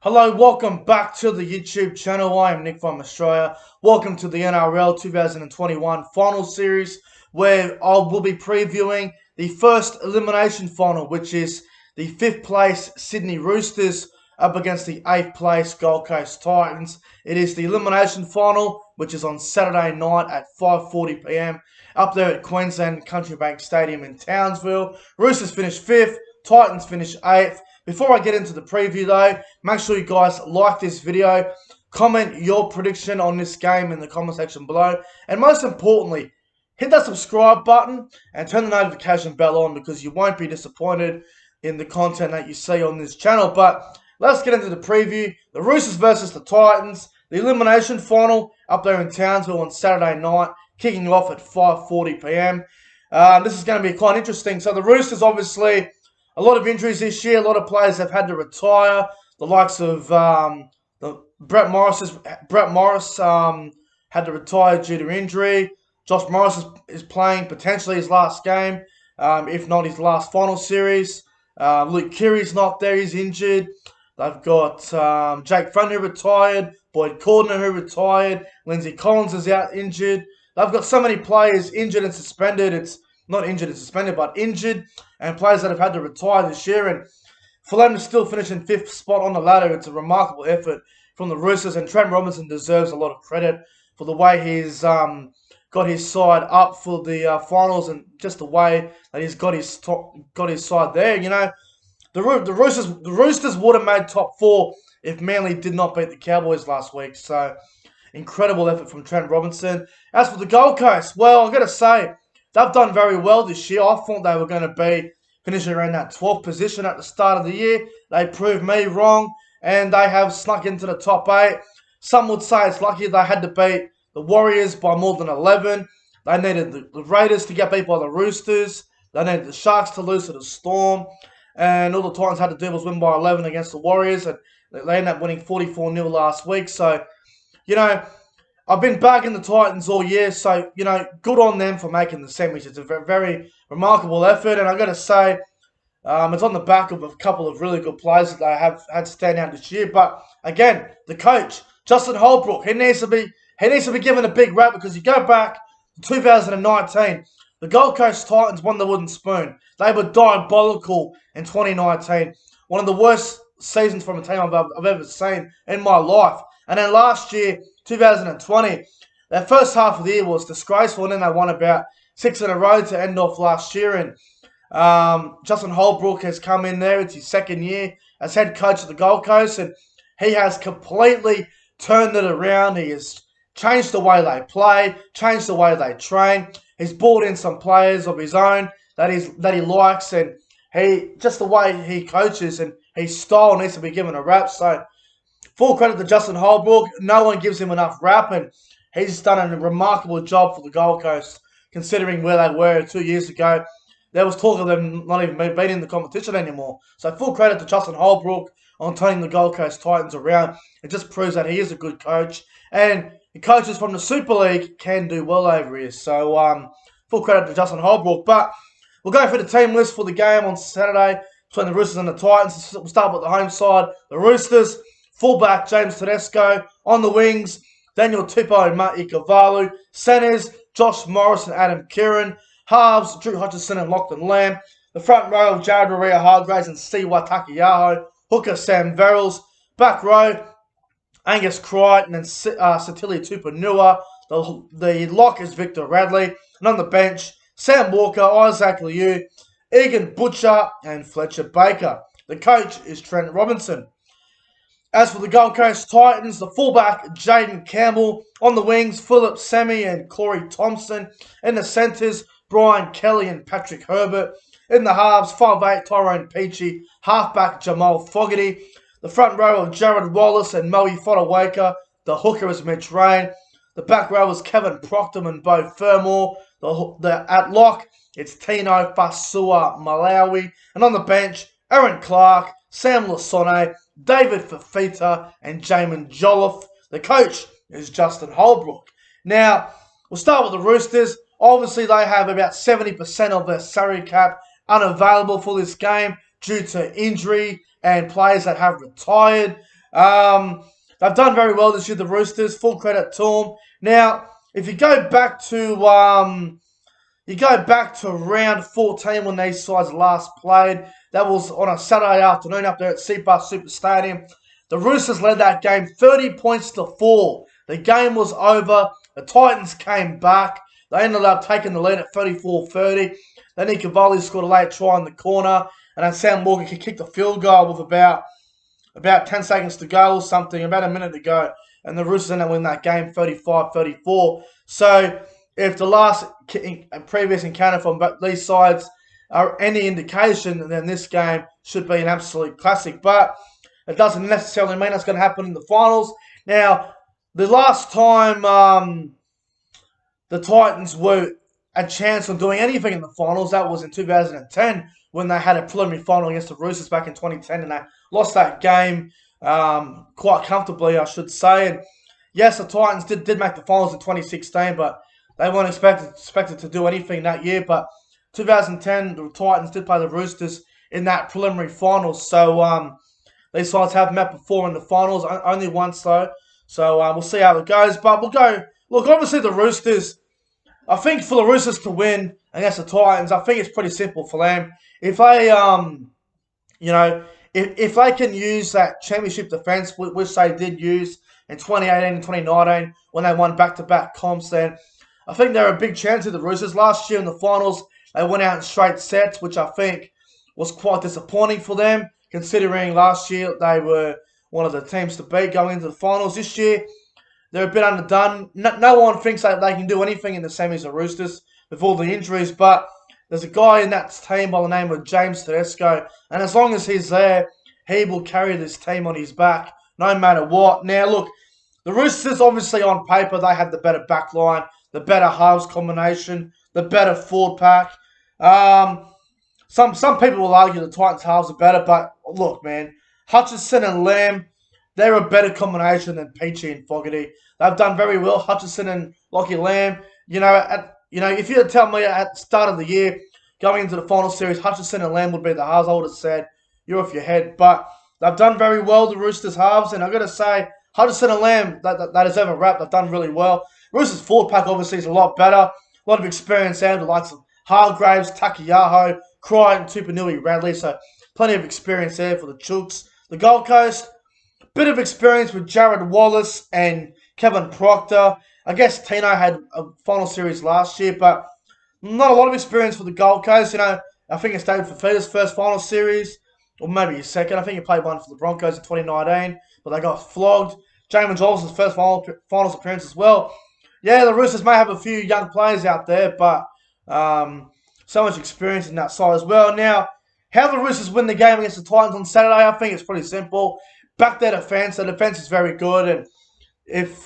Hello, welcome back to the YouTube channel. I am Nick from Australia. Welcome to the NRL 2021 final series where I will be previewing the first elimination final, which is the 5th place Sydney Roosters up against the 8th place Gold Coast Titans. It is the elimination final, which is on Saturday night at 5:40 p.m. up there at Queensland Country Bank Stadium in Townsville. Roosters finished 5th, Titans finished 8th. Before I get into the preview though, make sure you guys like this video, comment your prediction on this game in the comment section below, and most importantly, hit that subscribe button and turn the notification bell on because you won't be disappointed in the content that you see on this channel. But let's get into the preview. The Roosters versus the Titans, the elimination final up there in Townsville on Saturday night, kicking off at 5:40 p.m. This is going to be quite interesting. So the Roosters, obviously, a lot of injuries this year. A lot of players have had to retire. The likes of Brett Morris had to retire due to injury. Josh Morris is playing potentially his last game, if not his last final series. Luke Keary's not there. He's injured. They've got Jake Friend who retired. Boyd Cordner who retired. Lindsay Collins is out injured. They've got so many players injured and suspended. It's not injured and suspended, but injured, and players that have had to retire this year. And for them to still finish in 5th spot on the ladder, it's a remarkable effort from the Roosters, and Trent Robinson deserves a lot of credit for the way he's got his side up for the finals, and just the way that he's got his side there. You know, the Roosters would have made top 4 if Manly did not beat the Cowboys last week. So incredible effort from Trent Robinson. As for the Gold Coast, well, I've got to say, they've done very well this year. I thought they were going to be finishing around that 12th position at the start of the year. They proved me wrong, and they have snuck into the top 8. Some would say it's lucky they had to beat the Warriors by more than 11. They needed the Raiders to get beat by the Roosters. They needed the Sharks to lose to the Storm. And all the Titans had to do was win by 11 against the Warriors, and they ended up winning 44-0 last week. So, you know, I've been bagging the Titans all year, so, you know, good on them for making the semis. It's a very, very remarkable effort, and I've got to say, it's on the back of a couple of really good players that they have had stand out this year. But, again, the coach, Justin Holbrook, he needs to be given a big rap, because you go back to 2019, the Gold Coast Titans won the wooden spoon. They were diabolical in 2019. One of the worst seasons from a team I've ever seen in my life. And then last year, 2020, their first half of the year was disgraceful, and then they won about 6 in a row to end off last year. And Justin Holbrook has come in there. It's his second year as head coach of the Gold Coast, and he has completely turned it around. He has changed the way they play, changed the way they train. He's brought in some players of his own that he likes, and just the way he coaches and his style needs to be given a rap. So, full credit to Justin Holbrook. No one gives him enough rap, and he's done a remarkable job for the Gold Coast, considering where they were 2 years ago. There was talk of them not even being in the competition anymore. So full credit to Justin Holbrook on turning the Gold Coast Titans around. It just proves that he is a good coach, and the coaches from the Super League can do well over here. So full credit to Justin Holbrook. But we'll go for the team list for the game on Saturday between the Roosters and the Titans. We'll start with the home side, the Roosters. Fullback James Tedesco. On the wings, Daniel Tupou and Matt Ikuvalu. Centres, Josh Morris and Adam Kieran. Halves, Drew Hutchison and Lachlan Lamb. The front row, Jared Hargraves and Siwa Takiyaho. Hooker, Sam Verrills. Back row, Angus Crichton and Satilia Tupanua. The lock is Victor Radley. And on the bench, Sam Walker, Isaac Liu, Egan Butcher and Fletcher Baker. The coach is Trent Robinson. As for the Gold Coast Titans, the fullback, Jaden Campbell. On the wings, Philip Semi and Corey Thompson. In the centres, Brian Kelly and Patrick Herbert. In the halves, 5'8", Tyrone Peachy. Halfback, Jamal Fogarty. The front row of Jared Wallace and Moe Fodawaker. The hooker is Mitch Rain. The back row is Kevin Proctor and Beau Fermor. At lock, it's Tino Fasua Malawi. And on the bench, Aaron Clark, Sam Lasone, David Fafita and Jamin Jolliffe. The coach is Justin Holbrook. Now, we'll start with the Roosters. Obviously, they have about 70% of their salary cap unavailable for this game due to injury and players that have retired. They've done very well this year, the Roosters. Full credit to them. Now, if you go back to round 14 when these sides last played. That was on a Saturday afternoon up there at CPAR Super Stadium. The Roosters led that game 30 points to 4. The game was over. The Titans came back. They ended up taking the lead at 34-30. Then Cavalli scored a late try in the corner. And then Sam Morgan could kick the field goal with about 10 seconds to go or something, about a minute to go. And the Roosters ended up winning that game 35-34. So if the last previous encounter from these sides are any indication, then this game should be an absolute classic. But it doesn't necessarily mean it's going to happen in the finals. Now, the last time the Titans were a chance of doing anything in the finals, that was in 2010 when they had a preliminary final against the Roosters back in 2010, and they lost that game quite comfortably, I should say. And yes, the Titans did make the finals in 2016, but they weren't expected to do anything that year. But 2010, the Titans did play the Roosters in that preliminary finals. So these sides have met before in the finals, only once though. So we'll see how it goes. But we'll go. Look, obviously the Roosters. I think for the Roosters to win against the Titans, I think it's pretty simple for them. If they, if they can use that championship defense, which they did use in 2018 and 2019 when they won back-to-back comps, then I think they're a big chance of the Roosters. Last year in the finals, they went out in straight sets, which I think was quite disappointing for them, considering last year they were one of the teams to beat going into the finals. This year, they're a bit underdone. No one thinks that they can do anything in the semis of Roosters with all the injuries, but there's a guy in that team by the name of James Tedesco, and as long as he's there, he will carry this team on his back no matter what. Now, look, the Roosters, obviously on paper, they have the better back line, the better halves combination, the better forward pack. Some people will argue the Titans halves are better, but look, man, Hutchison and Lamb, they're a better combination than Peachy and Fogarty. They've done very well, Hutchison and Lockie Lamb. If you had told me at the start of the year, going into the final series, Hutchison and Lamb would be the halves, I would have said, you're off your head. But they've done very well, the Roosters halves, and I've got to say, Hutchison and Lamb, that is ever wrapped, they've done really well. Roosters forward pack obviously is a lot better. A lot of experience there, the likes of Hargraves, Takiyaho, Crichton, Tupanui, Radley. So plenty of experience there for the Chooks. The Gold Coast, bit of experience with Jared Wallace and Kevin Proctor. I guess Tino had a final series last year, but not a lot of experience for the Gold Coast. I think it's David Fafita's first final series, or maybe his second. I think he played one for the Broncos in 2019, but they got flogged. Jamin Johnson's first finals appearance as well. Yeah, the Roosters may have a few young players out there, but so much experience in that side as well. Now, how the Roosters win the game against the Titans on Saturday, I think it's pretty simple. Back their defense. Their defense is very good, and if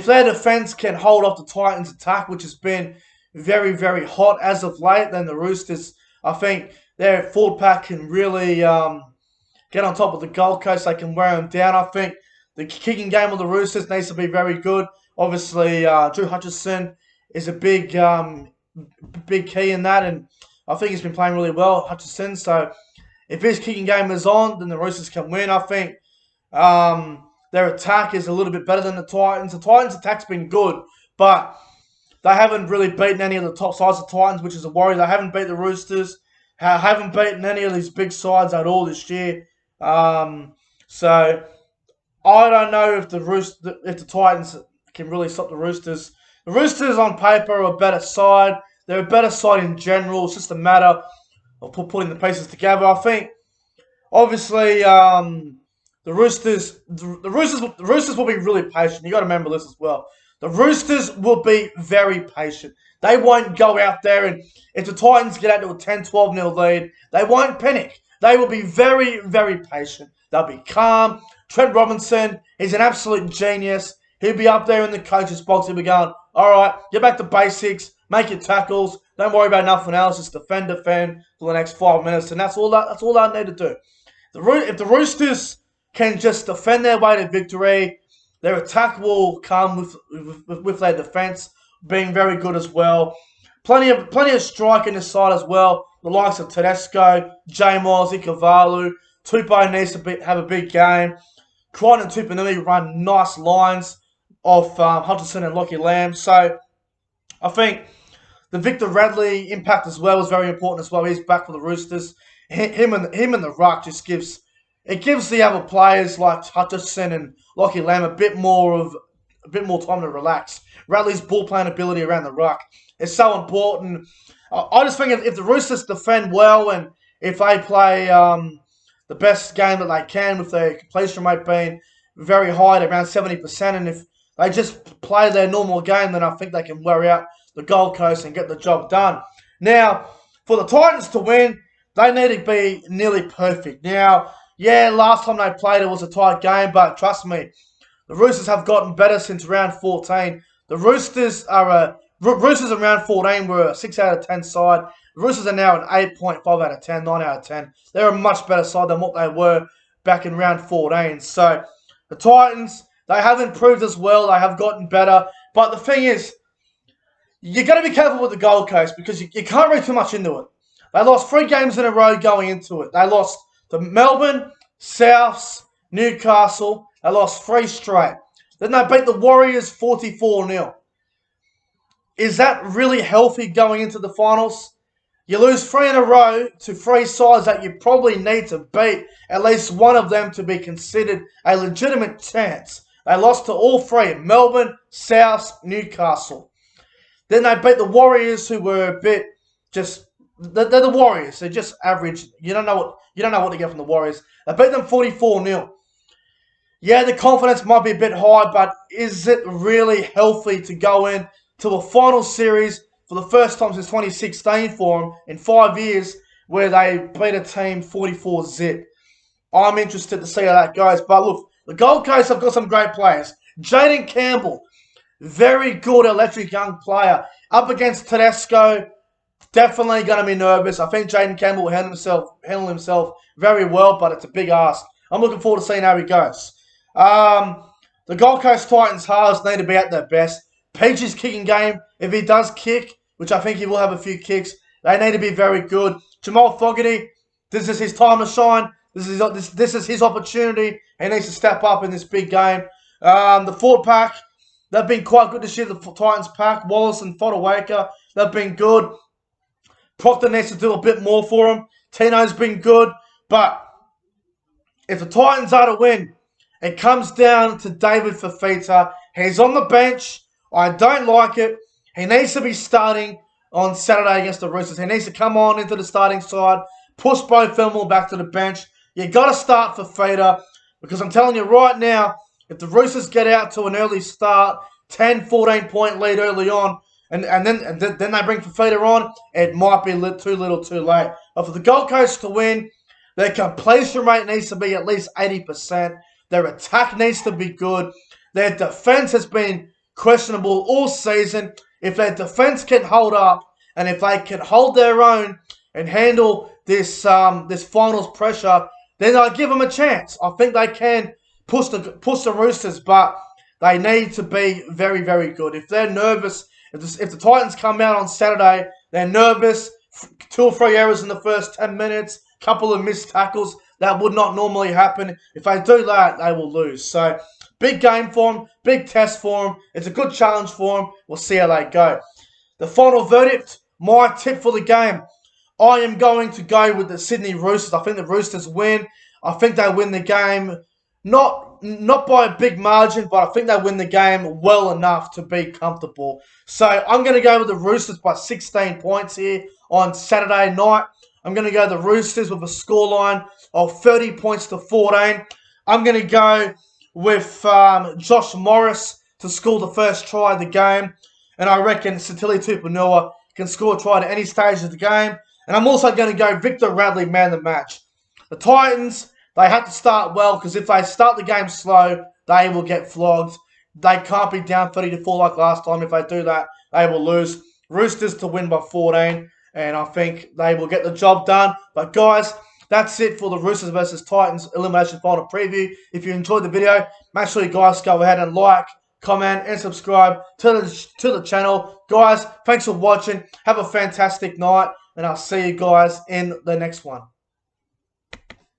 their defense can hold off the Titans' attack, which has been very, very hot as of late, then the Roosters, I think their forward pack can really get on top of the Gold Coast. They can wear them down. I think the kicking game of the Roosters needs to be very good. Obviously, Drew Hutchison is a big key in that, and I think he's been playing really well, Hutchison. So if his kicking game is on, then the Roosters can win. I think their attack is a little bit better than the Titans. The Titans' attack's been good, but they haven't really beaten any of the top sides of the Titans, which is a worry. They haven't beat the Roosters, haven't beaten any of these big sides at all this year. So I don't know if the Titans can really stop the Roosters. The Roosters on paper are a better side. They're a better side in general. It's just a matter of putting the pieces together. I think, obviously, the Roosters will be really patient. You got to remember this as well. The Roosters will be very patient. They won't go out there and if the Titans get out to a 10-12-0 lead, they won't panic. They will be very, very patient. They'll be calm. Trent Robinson, he's an absolute genius. He'll be up there in the coach's box. He'll be going, all right, get back to basics, make your tackles. Don't worry about nothing else. Just defend for the next 5 minutes, and that's all they need to do. If the Roosters can just defend their way to victory, their attack will come with their defense being very good as well. Plenty of strike in this side as well. The likes of Tedesco, J. Moss, Ikavalu, Tupou needs to have a big game. Crichton and Tupanui run nice lines off Hutchinson and Lockie Lamb. So I think the Victor Radley impact as well is very important as well. He's back for the Roosters. Him and the ruck just gives the other players like Hutchinson and Lockie Lamb a bit more time to relax. Radley's ball playing ability around the ruck is so important. I just think if the Roosters defend well and if they play the best game that they can with their completion rate being very high at around 70%, and if they just play their normal game, then I think they can wear out the Gold Coast and get the job done. Now, for the Titans to win, they need to be nearly perfect. Now, yeah, last time they played it was a tight game, but trust me, the Roosters have gotten better since round 14. The Roosters in round 14 were a 6 out of 10 side. The Roosters are now an 8.5 out of 10, 9 out of 10. They're a much better side than what they were back in round 14. So, the Titans, they have improved as well. They have gotten better. But the thing is, you got to be careful with the Gold Coast because you can't read too much into it. They lost 3 games in a row going into it. They lost to Melbourne, Souths, Newcastle. They lost 3 straight. Then they beat the Warriors 44-0. Is that really healthy going into the finals? You lose 3 in a row to 3 sides that you probably need to beat at least one of them to be considered a legitimate chance. They lost to all 3, Melbourne, Souths, Newcastle. Then they beat the Warriors, who were a bit just... They're the Warriors. They're just average. You don't know what to get from the Warriors. They beat them 44-0. Yeah, the confidence might be a bit high, but is it really healthy to go in to a final series for the first time since 2016 for them in 5 years where they beat a team 44-0? I'm interested to see how that goes. But look, the Gold Coast have got some great players. Jaden Campbell, very good electric young player. Up against Tedesco, definitely going to be nervous. I think Jaden Campbell will handle himself very well, but it's a big ask. I'm looking forward to seeing how he goes. The Gold Coast Titans halves need to be at their best. Peach's kicking game, if he does kick, which I think he will have a few kicks, they need to be very good. Jamal Fogarty, this is his time to shine. This is his opportunity. He needs to step up in this big game. The forward pack, they've been quite good this year, the Titans pack. Wallace and Fodawaker, they've been good. Proctor needs to do a bit more for him. Tino's been good. But if the Titans are to win, it comes down to David Fafita. He's on the bench. I don't like it. He needs to be starting on Saturday against the Roosters. He needs to come on into the starting side, push Bo Fillmore back to the bench. You got to start Fafita because I'm telling you right now, if the Roosters get out to an early start, 10, 14-point lead early on, and then they bring Fafita on, it might be too little too late. But for the Gold Coast to win, their completion rate needs to be at least 80%. Their attack needs to be good. Their defense has been questionable all season. If their defense can hold up and if they can hold their own and handle this finals pressure, then I give them a chance. I think they can push the Roosters, but they need to be very, very good. If they're nervous, if the Titans come out on Saturday, they're nervous, 2 or 3 errors in the first 10 minutes, couple of missed tackles, that would not normally happen. If they do that, they will lose. So, big game for them, big test for them. It's a good challenge for them. We'll see how they go. The final verdict, my tip for the game. I am going to go with the Sydney Roosters. I think the Roosters win. I think they win the game, not by a big margin, but I think they win the game well enough to be comfortable. So I'm going to go with the Roosters by 16 points here on Saturday night. I'm going to go the Roosters with a scoreline of 30 points to 14. I'm going to go with Josh Morris to score the first try of the game. And I reckon Sitili Tupanua can score a try at any stage of the game. And I'm also going to go Victor Radley man the match. The Titans, they have to start well because if they start the game slow, they will get flogged. They can't be down 30-4 like last time. If they do that, they will lose. Roosters to win by 14. And I think they will get the job done. But guys, that's it for the Roosters versus Titans Elimination Final Preview. If you enjoyed the video, make sure you guys go ahead and like, comment, and subscribe to the channel. Guys, thanks for watching. Have a fantastic night. And I'll see you guys in the next one.